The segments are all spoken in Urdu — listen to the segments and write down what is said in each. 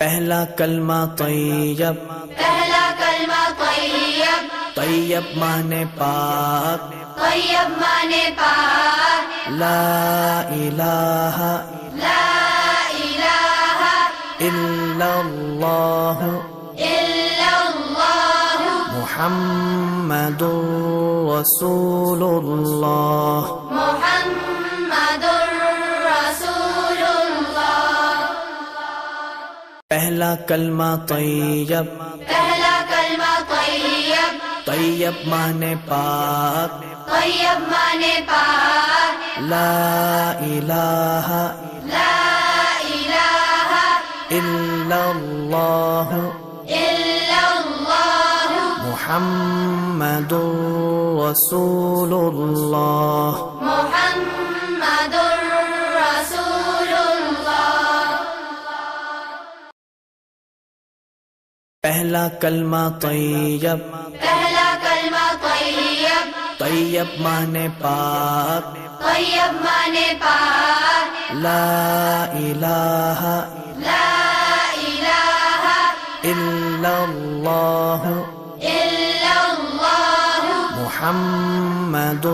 پہلا کلمہ طیب، پہلا کلمہ طیب، طیب مانے پاک، طیب مانے پاک، لا الہ لا الہ الا اللہ الا اللہ محمد رسول اللہ۔ محمد رسول اللہ۔ پہلا کلمہ طیب، پہلا کلمہ طیب، طیب مانے پاک، طیب مانے پاک، لا الہ لا الہ الا اللہ الا اللہ محمد رسول اللہ۔ محمد رسول اللہ۔ پہلا کلمہ طیب، پہلا کلمہ طیب، طیب مانے پاک، طیب مانے پاک، لا الہ لا الہ الا اللہ الا اللہ محمد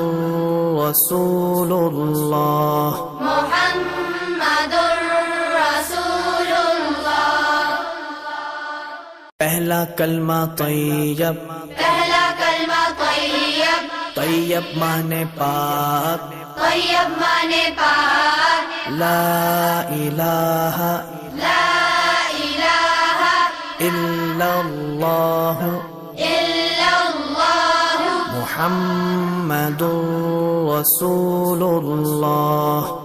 رسول اللہ۔ محمد رسول اللہ۔ پہلا کلمہ طیب، پہلا کلمہ طیب، طیب مانے پاک، طیب مانے پاک، لا الہ لا الہ الا اللہ الا اللہ محمد رسول اللہ۔